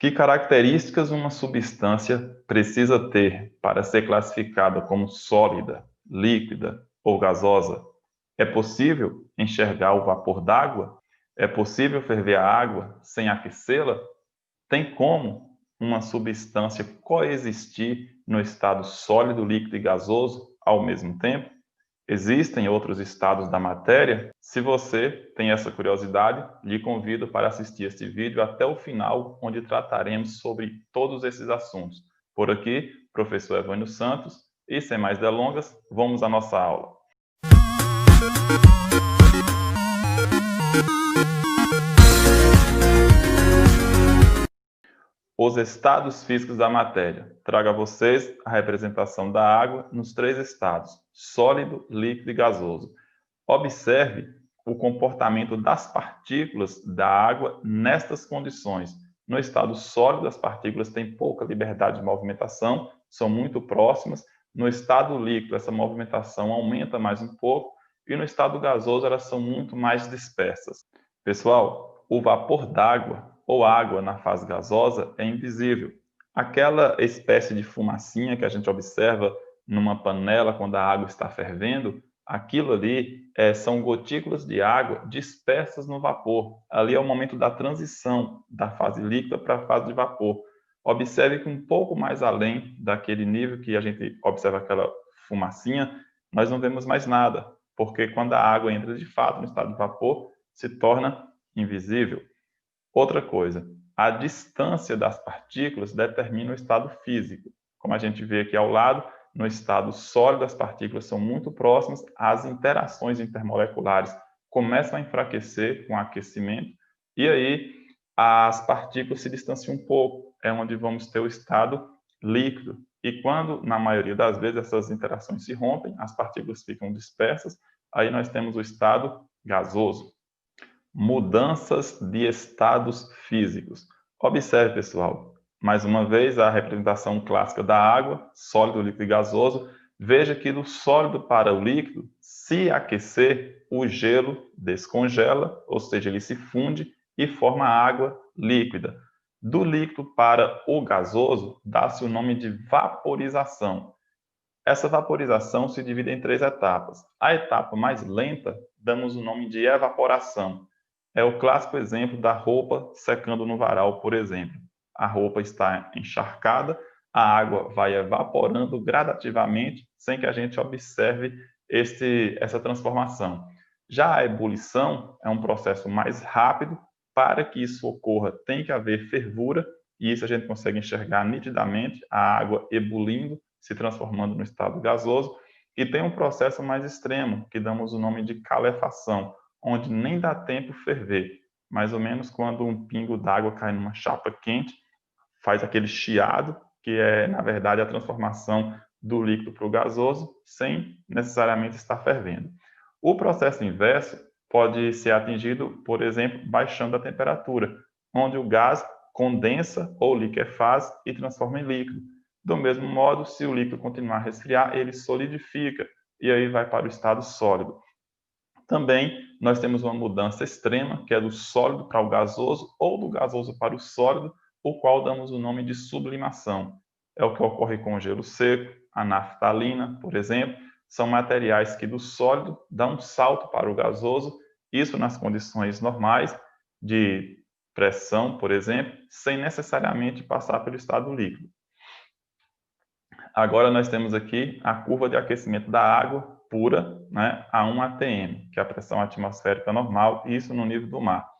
Que características uma substância precisa ter para ser classificada como sólida, líquida ou gasosa? É possível enxergar o vapor d'água? É possível ferver a água sem aquecê-la? Tem como uma substância coexistir no estado sólido, líquido e gasoso ao mesmo tempo? Existem outros estados da matéria? Se você tem essa curiosidade, lhe convido para assistir este vídeo até o final, onde trataremos sobre todos esses assuntos. Por aqui, professor Evânio Santos, e sem mais delongas, vamos à nossa aula. Os estados físicos da matéria. Trago a vocês a representação da água nos três estados: sólido, líquido e gasoso. Observe o comportamento das partículas da água nestas condições. No estado sólido, as partículas têm pouca liberdade de movimentação, são muito próximas. No estado líquido, essa movimentação aumenta mais um pouco. E no estado gasoso, elas são muito mais dispersas. Pessoal, o vapor d'água ou água na fase gasosa é invisível. Aquela espécie de fumacinha que a gente observa numa panela quando a água está fervendo, aquilo ali são gotículas de água dispersas no vapor. Ali é o momento da transição da fase líquida para a fase de vapor. Observe que um pouco mais além daquele nível que a gente observa aquela fumacinha, nós não vemos mais nada, porque quando a água entra de fato no estado de vapor, se torna invisível. Outra coisa, a distância das partículas determina o estado físico. Como a gente vê aqui ao lado, no estado sólido as partículas são muito próximas, as interações intermoleculares começam a enfraquecer com o aquecimento, e aí as partículas se distanciam um pouco, é onde vamos ter o estado líquido. E quando, na maioria das vezes, essas interações se rompem, as partículas ficam dispersas, aí nós temos o estado gasoso. Mudanças de estados físicos. Observe, pessoal, mais uma vez a representação clássica da água, sólido, líquido e gasoso. Veja que do sólido para o líquido, se aquecer, o gelo descongela, ou seja, ele se funde e forma água líquida. Do líquido para o gasoso, dá-se o nome de vaporização. Essa vaporização se divide em três etapas. A etapa mais lenta, damos o nome de evaporação. É o clássico exemplo da roupa secando no varal, por exemplo. A roupa está encharcada, a água vai evaporando gradativamente, sem que a gente observe essa transformação. Já a ebulição é um processo mais rápido. Para que isso ocorra, tem que haver fervura, e isso a gente consegue enxergar nitidamente, a água ebulindo, se transformando no estado gasoso. E tem um processo mais extremo, que damos o nome de calefação, onde nem dá tempo ferver. Mais ou menos quando um pingo d'água cai numa chapa quente, faz aquele chiado, que é, na verdade, a transformação do líquido para o gasoso, sem necessariamente estar fervendo. O processo inverso pode ser atingido, por exemplo, baixando a temperatura, onde o gás condensa ou liquefaz e transforma em líquido. Do mesmo modo, se o líquido continuar a resfriar, ele solidifica e aí vai para o estado sólido. Também nós temos uma mudança extrema, que é do sólido para o gasoso ou do gasoso para o sólido, o qual damos o nome de sublimação. É o que ocorre com o gelo seco, a naftalina, por exemplo, são materiais que do sólido dão um salto para o gasoso, isso nas condições normais de pressão, por exemplo, sem necessariamente passar pelo estado líquido. Agora nós temos aqui a curva de aquecimento da água pura, né, a 1 atm, que é a pressão atmosférica normal, isso no nível do mar.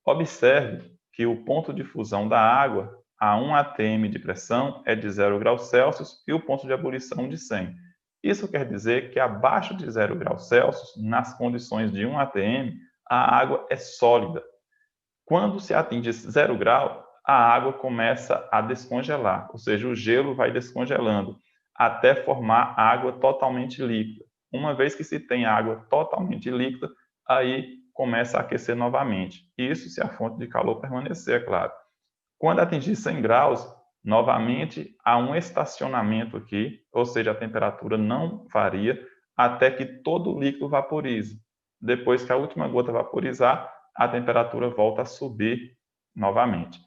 Observe que o ponto de fusão da água a 1 atm de pressão é de 0 graus Celsius e o ponto de ebulição de 100. Isso quer dizer que abaixo de 0 graus Celsius, nas condições de 1 atm, a água é sólida. Quando se atinge 0 grau, a água começa a descongelar, ou seja, o gelo vai descongelando até formar água totalmente líquida. Uma vez que se tem água totalmente líquida, aí começa a aquecer novamente. Isso se a fonte de calor permanecer, é claro. Quando atingir 100 graus, novamente há um estacionamento aqui, ou seja, a temperatura não varia até que todo o líquido vaporize. Depois que a última gota vaporizar, a temperatura volta a subir novamente.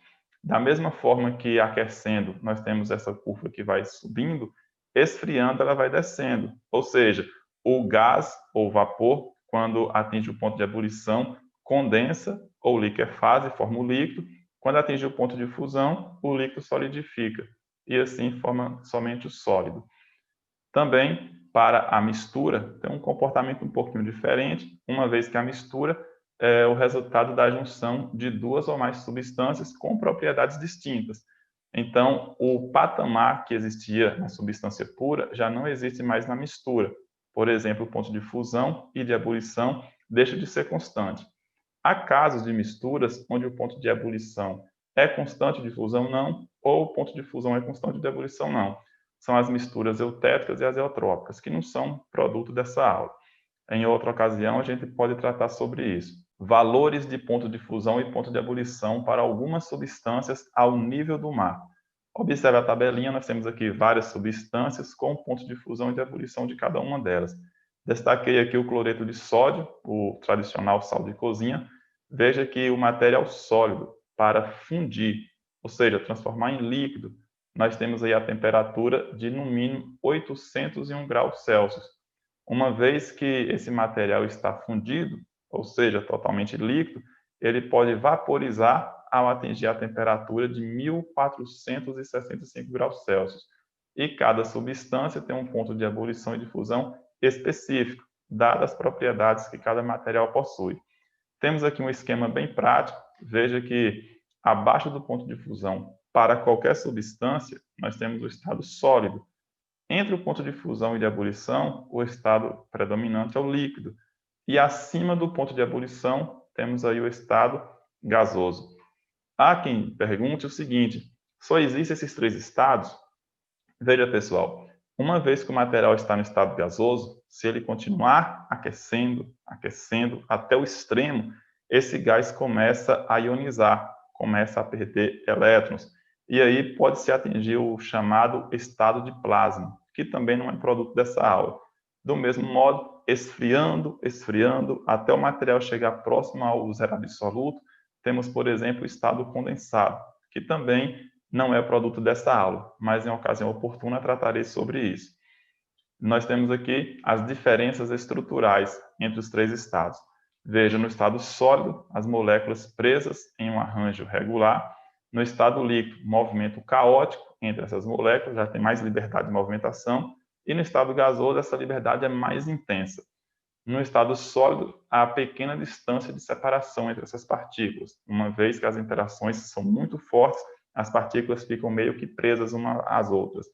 Da mesma forma que aquecendo, nós temos essa curva que vai subindo, esfriando, ela vai descendo. Ou seja, o gás ou vapor, quando atinge o ponto de ebulição, condensa ou liquefaz e forma o líquido. Quando atinge o ponto de fusão, o líquido solidifica e assim forma somente o sólido. Também, para a mistura, tem um comportamento um pouquinho diferente, uma vez que a mistura é o resultado da junção de duas ou mais substâncias com propriedades distintas. Então, o patamar que existia na substância pura já não existe mais na mistura. Por exemplo, o ponto de fusão e de ebulição deixa de ser constante. Há casos de misturas onde o ponto de ebulição é constante, de fusão não, ou o ponto de fusão é constante, de ebulição não. São as misturas eutéricas e azeotrópicas, que não são produto dessa aula. Em outra ocasião, a gente pode tratar sobre isso. Valores de ponto de fusão e ponto de ebulição para algumas substâncias ao nível do mar. Observe a tabelinha, nós temos aqui várias substâncias com ponto de fusão e de ebulição de cada uma delas. Destaquei aqui o cloreto de sódio, o tradicional sal de cozinha. Veja que o material sólido, para fundir, ou seja, transformar em líquido, nós temos aí a temperatura de, no mínimo, 801 graus Celsius. Uma vez que esse material está fundido, ou seja, totalmente líquido, ele pode vaporizar ao atingir a temperatura de 1465 graus Celsius. E cada substância tem um ponto de ebulição e de fusão específico, dadas as propriedades que cada material possui. Temos aqui um esquema bem prático. Veja que abaixo do ponto de fusão, para qualquer substância, nós temos o estado sólido. Entre o ponto de fusão e de ebulição, o estado predominante é o líquido. E acima do ponto de ebulição, temos aí o estado gasoso. Há quem pergunte o seguinte: só existem esses três estados? Veja, pessoal, uma vez que o material está no estado gasoso, se ele continuar aquecendo até o extremo, esse gás começa a ionizar, começa a perder elétrons. E aí pode-se atingir o chamado estado de plasma, que também não é produto dessa aula. Do mesmo modo, esfriando, até o material chegar próximo ao zero absoluto, temos, por exemplo, o estado condensado, que também não é produto dessa aula, mas em ocasião oportuna tratarei sobre isso. Nós temos aqui as diferenças estruturais entre os três estados. Veja, no estado sólido, as moléculas presas em um arranjo regular. No estado líquido, movimento caótico entre essas moléculas, já tem mais liberdade de movimentação. E no estado gasoso, essa liberdade é mais intensa. No estado sólido, há pequena distância de separação entre essas partículas, uma vez que as interações são muito fortes, as partículas ficam meio que presas umas às outras.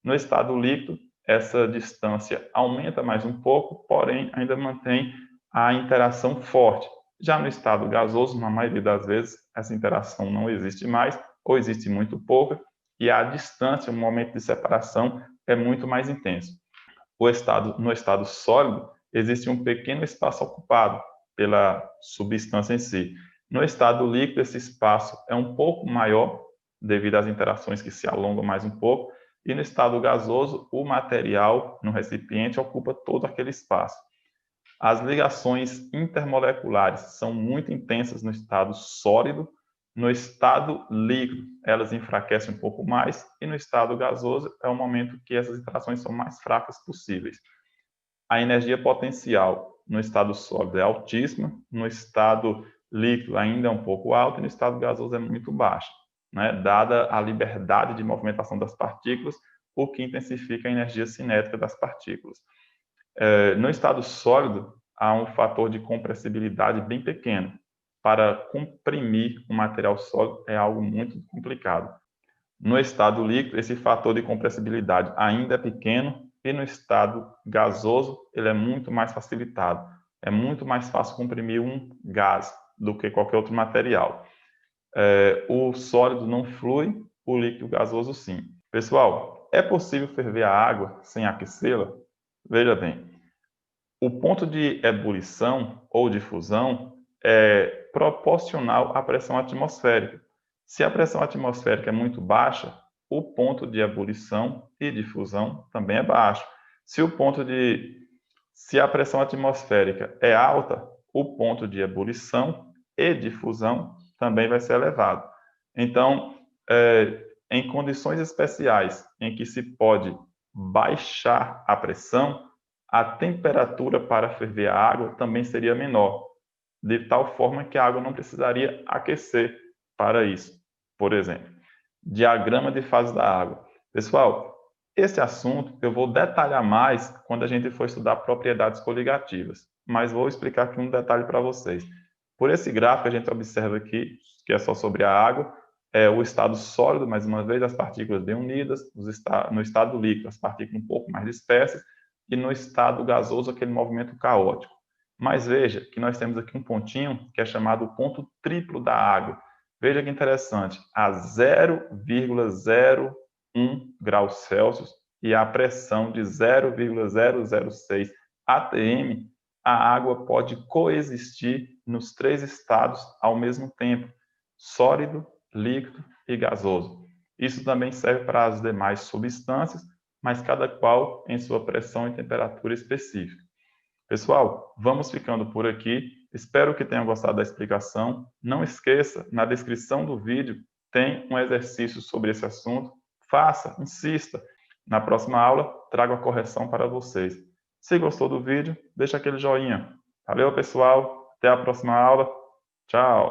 No estado líquido, essa distância aumenta mais um pouco, porém ainda mantém a interação forte. Já no estado gasoso, na maioria das vezes, essa interação não existe mais, ou existe muito pouca, e a distância, o momento de separação, é muito mais intenso. No estado sólido, existe um pequeno espaço ocupado pela substância em si. No estado líquido, esse espaço é um pouco maior, devido às interações que se alongam mais um pouco, e no estado gasoso, o material no recipiente ocupa todo aquele espaço. As ligações intermoleculares são muito intensas no estado sólido. No estado líquido, elas enfraquecem um pouco mais, e no estado gasoso é o momento que essas interações são mais fracas possíveis. A energia potencial no estado sólido é altíssima, no estado líquido ainda é um pouco alta, e no estado gasoso é muito baixa, né? Dada a liberdade de movimentação das partículas, o que intensifica a energia cinética das partículas. No estado sólido, há um fator de compressibilidade bem pequeno. Para comprimir um material sólido é algo muito complicado. No estado líquido, esse fator de compressibilidade ainda é pequeno, e no estado gasoso, ele é muito mais facilitado. É muito mais fácil comprimir um gás do que qualquer outro material. O sólido não flui, o líquido gasoso sim. Pessoal, é possível ferver a água sem aquecê-la? Veja bem, o ponto de ebulição ou de fusão é proporcional à pressão atmosférica. Se a pressão atmosférica é muito baixa, o ponto de ebulição e de fusão também é baixo. Se a pressão atmosférica é alta, o ponto de ebulição e de fusão também vai ser elevado. Então, em condições especiais em que se pode baixar a pressão, a temperatura para ferver a água também seria menor, de tal forma que a água não precisaria aquecer para isso. Por exemplo, diagrama de fase da água. Pessoal, esse assunto eu vou detalhar mais quando a gente for estudar propriedades coligativas, mas vou explicar aqui um detalhe para vocês. Por esse gráfico, a gente observa aqui, que é só sobre a água, o estado sólido, mais uma vez, as partículas bem unidas, no estado líquido, as partículas um pouco mais dispersas, e no estado gasoso, aquele movimento caótico. Mas veja que nós temos aqui um pontinho que é chamado ponto triplo da água. Veja que interessante, a 0,01 graus Celsius e a pressão de 0,006 atm, a água pode coexistir nos 3 estados ao mesmo tempo, sólido, líquido e gasoso. Isso também serve para as demais substâncias, mas cada qual em sua pressão e temperatura específica. Pessoal, vamos ficando por aqui. Espero que tenham gostado da explicação. Não esqueça, na descrição do vídeo tem um exercício sobre esse assunto. Faça, insista. Na próxima aula, trago a correção para vocês. Se gostou do vídeo, deixa aquele joinha. Valeu, pessoal. Até a próxima aula. Tchau.